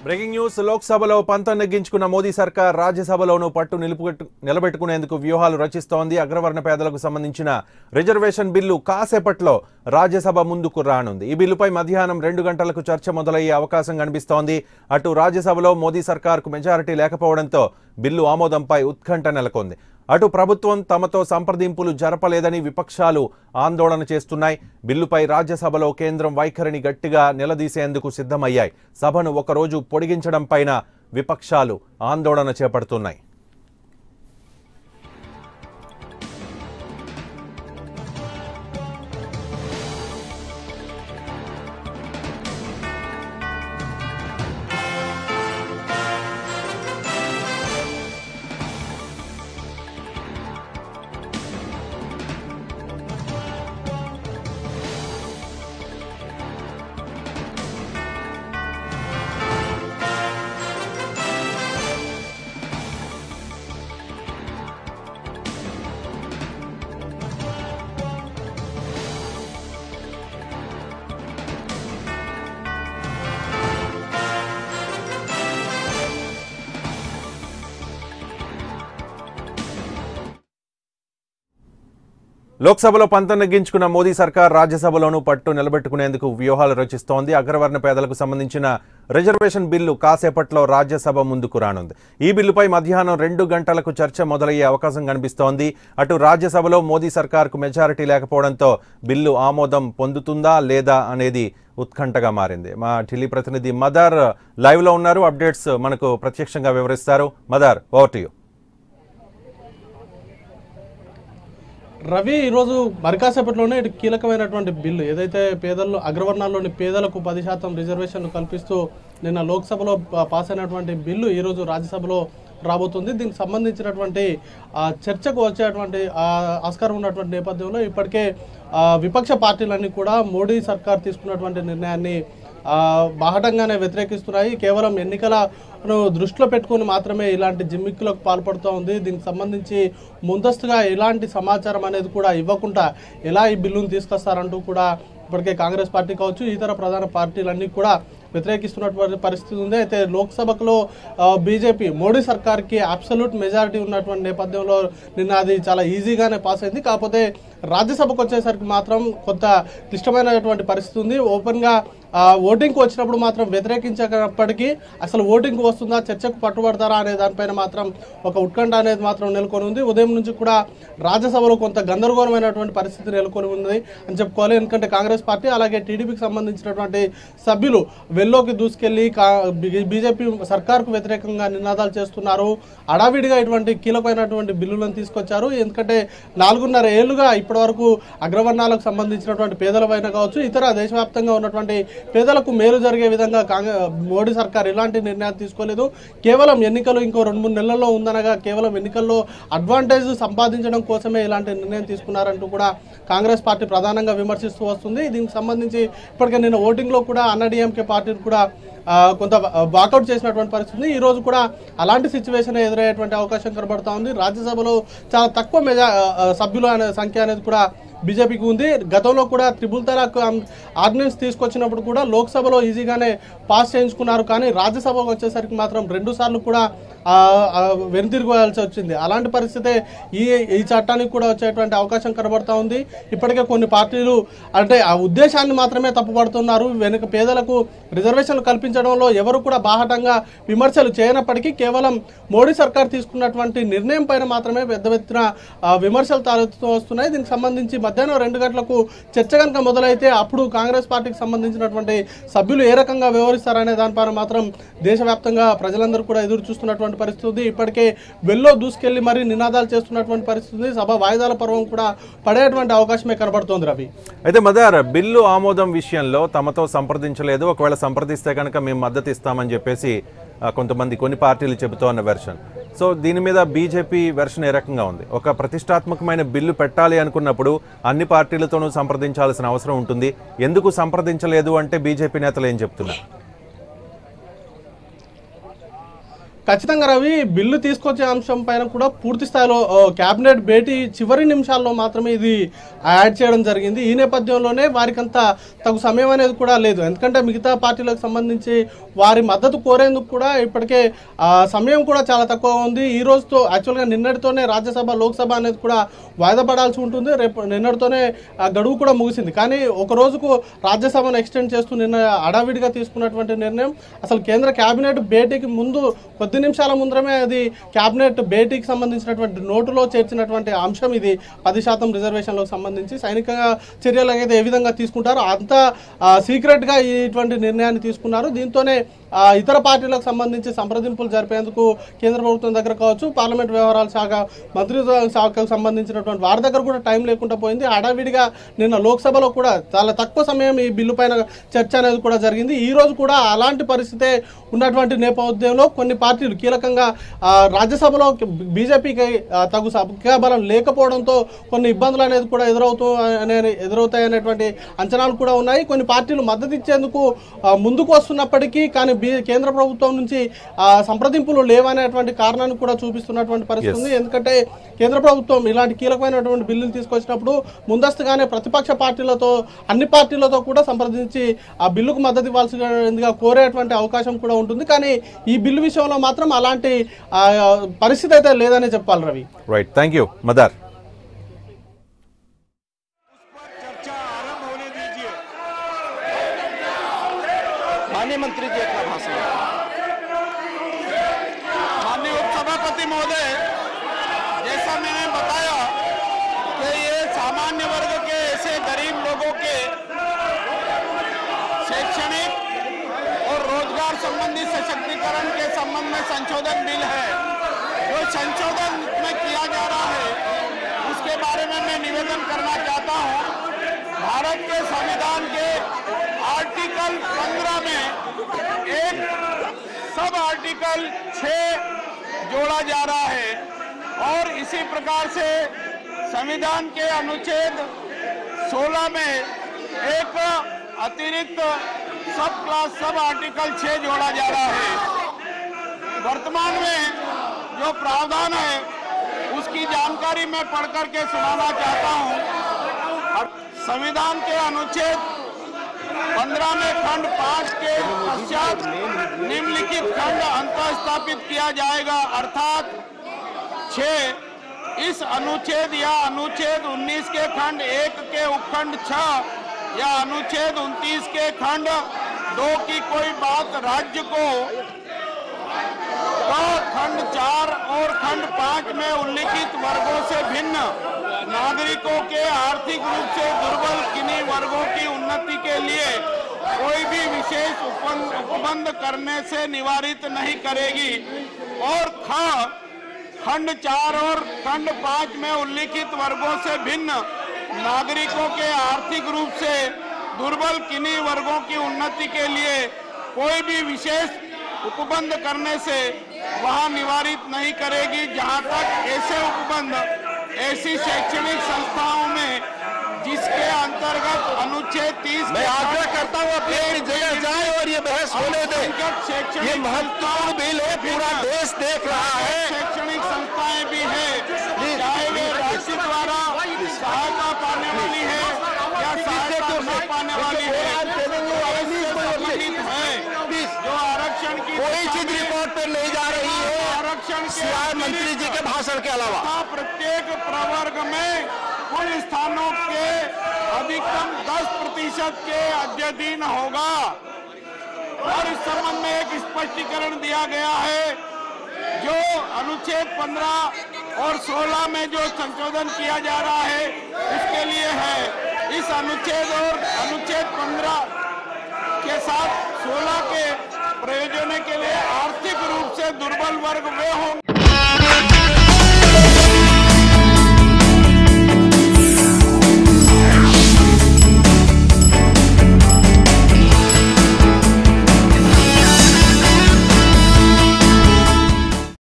Breaking news లోక్సభలో పంతం నెగ్గించుకున్న మోదీ సర్కార్ రాజ్యసభలోనూ పట్టు నిలబెట్టుకునేందుకు వ్యూహాలు రచిస్తోంది. అగ్రవర్ణ పేదలకు సంబంధించిన రిజర్వేషన్ బిల్లు కాసేపట్లో రాజ్యసభ ముందుకు రానుంది. ఈ బిల్లుపై మధ్యాహ్నం 2 గంటలకు చర్చ మొదలయ్యే అవకాశం కనిపిస్తోంది. అటు రాజ్యసభలో మోదీ సర్కార్కు మెజారిటీ లేకపోవడంతో బిల్లు ఆమోదంపై ఉత్కంఠ నెలకొంది. అటు ప్రభుత్వం తమతో సంప్రదింపులు జరపలేదని విపక్షాలు ఆందోళన చేస్తున్నాయి. బిల్లుపై రాజ్యసభలో కేంద్రం వైఖరిని గట్టిగా నిలదీసేందుకు సిద్ధమయ్యాయి. సభను ఒకరోజు పొడిగించడం పైన విపక్షాలు ఆందోళన చేపడుతున్నాయి. లోక్సభలో పంతం నెగ్గించుకున్న మోదీ సర్కార్ రాజ్యసభలోనూ పట్టు నిలబెట్టుకునేందుకు వ్యూహాలు రచిస్తోంది. అగ్రవర్ణ పేదలకు సంబంధించిన రిజర్వేషన్ బిల్లు కాసేపట్లో రాజ్యసభ ముందుకు రానుంది. ఈ బిల్లుపై మధ్యాహ్నం 2 గంటలకు చర్చ మొదలయ్యే అవకాశం కనిపిస్తోంది. అటు రాజ్యసభలో మోదీ సర్కార్కు మెజారిటీ లేకపోవడంతో బిల్లు ఆమోదం పొందుతుందా లేదా అనేది ఉత్కంఠగా మారింది. మా ఢిల్లీ ప్రతినిధి మదర్ లైవ్లో ఉన్నారు. అప్డేట్స్ మనకు ప్రత్యక్షంగా వివరిస్తారు. Mother, over to you. Ravi, ఈరోజు మరికాసేపట్లోనే ఇటు కీలకమైనటువంటి బిల్లు ఏదైతే అగ్రవర్ణాల్లోని పేదలకు 10% రిజర్వేషన్లు కల్పిస్తూ నిన్న లోక్సభలో పాస్ అయినటువంటి బిల్లు ఈరోజు రాజ్యసభలో రాబోతుంది. దీనికి సంబంధించినటువంటి చర్చకు వచ్చేటువంటి ఆస్కారం ఉన్నటువంటి నేపథ్యంలో ఇప్పటికే విపక్ష పార్టీలన్నీ కూడా మోడీ సర్కార్ తీసుకున్నటువంటి నిర్ణయాన్ని బాహటంగానే వ్యతిరేకిస్తున్నాయి. కేవలం ఎన్నికలను దృష్టిలో పెట్టుకుని మాత్రమే ఇలాంటి జిమ్మిక్కులకు పాల్పడుతూ ఉంది. దీనికి సంబంధించి ముందస్తుగా ఎలాంటి సమాచారం అనేది కూడా ఇవ్వకుండా ఎలా ఈ బిల్లును తీసుకొస్తారంటూ కూడా ఇప్పటికే కాంగ్రెస్ పార్టీ కావచ్చు, ఇతర ప్రధాన పార్టీలన్నీ కూడా వ్యతిరేకిస్తున్నటువంటి పరిస్థితి ఉంది. అయితే లోక్సభలో బీజేపీ మోడీ సర్కార్కి అబ్సల్యూట్ మెజారిటీ ఉన్నటువంటి నేపథ్యంలో నిన్న అది చాలా ఈజీగానే పాస్ అయింది. కాకపోతే రాజ్యసభకు వచ్చేసరికి మాత్రం కొంత క్లిష్టమైనటువంటి పరిస్థితి ఉంది. ఓపెన్గా ఓటింగ్కి వచ్చినప్పుడు మాత్రం వ్యతిరేకించినప్పటికీ అసలు ఓటింగ్కి వస్తుందా, చర్చకు పట్టుబడతారా అనే దానిపైన మాత్రం ఒక ఉత్కంఠ అనేది మాత్రం నెలకొని ఉంది. ఉదయం నుంచి కూడా రాజ్యసభలో కొంత గందరగోళమైనటువంటి పరిస్థితి నెలకొని ఉంది అని చెప్పుకోవాలి. ఎందుకంటే కాంగ్రెస్ పార్టీ అలాగే టీడీపీకి సంబంధించినటువంటి సభ్యులు వెల్లోకి దూసుకెళ్లి బీజేపీ సర్కార్కు వ్యతిరేకంగా నినాదాలు చేస్తున్నారు. అడావిడిగా ఇటువంటి కీలకమైనటువంటి బిల్లులను తీసుకొచ్చారు. ఎందుకంటే 4.5 ఏళ్లుగా ఇప్పటి వరకు అగ్రవర్ణాలకు సంబంధించినటువంటి పేదలపైన కావచ్చు, ఇతర దేశవ్యాప్తంగా ఉన్నటువంటి పేదలకు మేలు జరిగే విధంగా మోడీ సర్కార్ ఇలాంటి నిర్ణయాలు తీసుకోలేదు. కేవలం ఎన్నికలు ఇంకో 2-3 నెలల్లో ఉందనగా కేవలం ఎన్నికల్లో అడ్వాంటేజ్ సంపాదించడం కోసమే ఇలాంటి నిర్ణయం తీసుకున్నారంటూ కూడా కాంగ్రెస్ పార్టీ ప్రధానంగా విమర్శిస్తూ వస్తుంది. దీనికి సంబంధించి ఇప్పటికే నిన్న ఓటింగ్లో కూడా అన్నాడీఎంకే పార్టీని కూడా కొంత వాకౌట్ చేసినటువంటి పరిస్థితి. ఈ రోజు కూడా అలాంటి సిచ్యువేషన్ ఎదురయ్యేటువంటి అవకాశం కనబడతా ఉంది. రాజ్యసభలో చాలా తక్కువ సభ్యుల సంఖ్య అనేది కూడా బీజేపీకి ఉంది. గతంలో కూడా త్రిపుల్ తలాక్ ఆర్డినెన్స్ తీసుకొచ్చినప్పుడు కూడా లోక్సభలో ఈజీగానే పాస్ చేయించుకున్నారు. కానీ రాజ్యసభకు వచ్చేసరికి మాత్రం 2 సార్లు కూడా వెనుతిరగాల్సి వచ్చింది. అలాంటి పరిస్థితే ఈ చట్టానికి కూడా వచ్చేటువంటి అవకాశం కనబడతా ఉంది. ఇప్పటికే కొన్ని పార్టీలు అంటే ఆ ఉద్దేశాన్ని మాత్రమే తప్పుపడుతున్నారు. పేదలకు రిజర్వేషన్లు కల్పించడంలో ఎవరు కూడా బాహటంగా విమర్శలు చేయనప్పటికీ కేవలం మోడీ సర్కార్ తీసుకున్నటువంటి నిర్ణయం పైన మాత్రమే పెద్ద ఎత్తున విమర్శలు తలెత్తుతూ వస్తున్నాయి. దీనికి సంబంధించి మధ్యాహ్నం 2 గంటలకు చర్చ కనుక మొదలైతే అప్పుడు కాంగ్రెస్ పార్టీకి సంబంధించినటువంటి సభ్యులు ఏ రకంగా వ్యవహరిస్తారనే దానిపైన మాత్రం దేశవ్యాప్తంగా ప్రజలందరూ కూడా ఎదురు చూస్తున్నటువంటి పరిస్థితి. ఇప్పటికే వెల్లో దూసుకెళ్లి మరి నినాదాలు చేస్తున్నటువంటి పరిస్థితి. సభ వాయిదాల పర్వం కూడా పడేటువంటి అవకాశమే కనబడుతోంది. రవి, అయితే మదర్, బిల్లు ఆమోదం విషయంలో తమతో సంప్రదించలేదు, ఒకవేళ సంప్రదిస్తే కనుక మేము మద్దతు ఇస్తామని చెప్పేసి కొన్ని పార్టీలు చెబుతోన్న వెర్షన్. సో దీని మీద బీజేపీ వెర్షన్ ఏ రకంగా ఉంది? ఒక ప్రతిష్టాత్మకమైన బిల్లు పెట్టాలి అనుకున్నప్పుడు అన్ని పార్టీలతోనూ సంప్రదించాల్సిన అవసరం ఉంటుంది. ఎందుకు సంప్రదించలేదు అంటే బీజేపీ నేతలు ఏం చెప్తున్నారు? ఖచ్చితంగా రవి, బిల్లు తీసుకొచ్చే అంశం పైన కూడా పూర్తి స్థాయిలో కేబినెట్ భేటీ చివరి నిమిషాల్లో మాత్రమే ఇది యాడ్ చేయడం జరిగింది. ఈ నేపథ్యంలోనే వారికంత తగు సమయం అనేది కూడా లేదు. ఎందుకంటే మిగతా పార్టీలకు సంబంధించి వారి మద్దతు కోరేందుకు కూడా ఇప్పటికే సమయం కూడా చాలా తక్కువ ఉంది. ఈ రోజుతో యాక్చువల్గా నిన్నటితోనే రాజ్యసభ లోక్సభ అనేది కూడా వాయిదా పడాల్సి ఉంటుంది. రేపు నిన్నటితోనే గడువు కూడా ముగిసింది. కానీ ఒక రోజుకు రాజ్యసభను ఎక్స్టెండ్ చేస్తూ నిన్న అడావిడిగా తీసుకున్నటువంటి నిర్ణయం అసలు కేంద్ర కేబినెట్ భేటీకి ముందు కొద్ది నిమిషాల ముందరమే అది కేబినెట్ భేటీకి సంబంధించినటువంటి నోటులో చేర్చినటువంటి అంశం. ఇది 10% రిజర్వేషన్లకు సంబంధించి సైనిక చర్యలు అయితే ఏ విధంగా తీసుకుంటారో అంత సీక్రెట్గా ఇటువంటి నిర్ణయాన్ని తీసుకున్నారు. దీంతోనే ఇతర పార్టీలకు సంబంధించి సంప్రదింపులు జరిపేందుకు కేంద్ర ప్రభుత్వం దగ్గర కావచ్చు, పార్లమెంట్ వ్యవహారాల శాఖ మంత్రిత్వ శాఖకు సంబంధించినటువంటి వారి దగ్గర కూడా టైం లేకుండా పోయింది. హడావిడిగా నిన్న లోక్సభలో కూడా చాలా తక్కువ సమయం ఈ బిల్లు పైన చర్చ అనేది కూడా జరిగింది. ఈ రోజు కూడా అలాంటి పరిస్థితే ఉన్నటువంటి నేపథ్యంలో కొన్ని పార్టీలు కీలకంగా రాజ్యసభలో బీజేపీకి తగు సంఖ్యాబలం లేకపోవడంతో కొన్ని ఇబ్బందులు అనేది కూడా ఎదురవుతాయనేటువంటి అంచనాలు కూడా ఉన్నాయి. కొన్ని పార్టీలు మద్దతు ఇచ్చేందుకు ముందుకు వస్తున్నప్పటికీ కానీ కేంద్ర ప్రభుత్వం నుంచి సంప్రదింపులు లేవనేటువంటి కారణాన్ని కూడా చూపిస్తున్నటువంటి పరిస్థితి ఉంది. ఎందుకంటే కేంద్ర ప్రభుత్వం ఇలాంటి కీలకమైనటువంటి బిల్లులు తీసుకొచ్చినప్పుడు ముందస్తుగానే ప్రతిపక్ష పార్టీలతో అన్ని పార్టీలతో కూడా సంప్రదించి ఆ బిల్లుకు మద్దతు ఇవ్వాల్సిందిగా కోరేటువంటి అవకాశం కూడా ఉంటుంది. కానీ ఈ బిల్లు విషయంలో మాత్రం అలాంటి పరిస్థితి అయితే లేదనే చెప్పాలి Ravi. Right, thank you Madar. माननीय मंत्री जी अपना भाषण। माननीय उपसभापति महोदय, जैसा मैंने बताया कि ये सामान्य वर्ग के ऐसे गरीब लोगों के शैक्षणिक और रोजगार संबंधी सशक्तिकरण के संबंध में संशोधन बिल है। जो संशोधन में किया जा रहा है उसके बारे में मैं निवेदन करना चाहता हूँ। भारत के संविधान के आर्टिकल 15 में एक सब आर्टिकल 6 जोड़ा जा रहा है और इसी प्रकार से संविधान के अनुच्छेद 16 में एक अतिरिक्त सब आर्टिकल 6 जोड़ा जा रहा है। वर्तमान में जो प्रावधान है उसकी जानकारी मैं पढ़ करके सुनाना चाहता हूँ। संविधान के अनुच्छेद 15 में खंड 5 के पश्चात निम्नलिखित खंड अंतः स्थापित किया जाएगा, अर्थात 6 इस अनुच्छेद या अनुच्छेद 19 के खंड 1 के उपखंड 6 या अनुच्छेद 29 के खंड 2 की कोई बात राज्य को खंड 4 और खंड 5 में उल्लिखित वर्गों से भिन्न नागरिकों के आर्थिक रूप से दुर्बल किन्हीं वर्गों की उन्नति के लिए कोई भी विशेष उपबंध करने से निवारित नहीं करेगी और खंड 4 और खंड 5 में उल्लिखित वर्गों से भिन्न नागरिकों के आर्थिक रूप से दुर्बल किन्हीं वर्गों की उन्नति के लिए कोई भी विशेष उपबंध करने से वहां निवारित नहीं करेगी। जहां तक ऐसे उपबंध ऐसी शैक्षणिक संस्थाओं में जिसके अंतर्गत अनुच्छेद 30 मैं आग्रह करता हूँ अपनी जगह जाए और ये बहस होने दे। ये महत्वपूर्ण बिल है, पूरा देश देख रहा है। शैक्षणिक संस्थाएं भी है, चाहे वे राज्य द्वारा सहायता पाने वाली है या सहायता न पाने वाली है, जो आरक्षण की कोई चीज रिपोर्ट पर नहीं जा रही है आरक्षण सिवाय मंत्री जी के भाषण के अलावा। प्रत्येक प्रवर्ग में कुल स्थानों के अधिकतम 10% के अध्ययन होगा और इस संबंध में एक स्पष्टीकरण दिया गया है। जो अनुच्छेद 15 और 16 में जो संशोधन किया जा रहा है उसके लिए है। इस अनुच्छेद और अनुच्छेद 15 के साथ 16 के प्रयोजन के लिए आर्थिक रूप से दुर्बल वर्ग वे होंगे।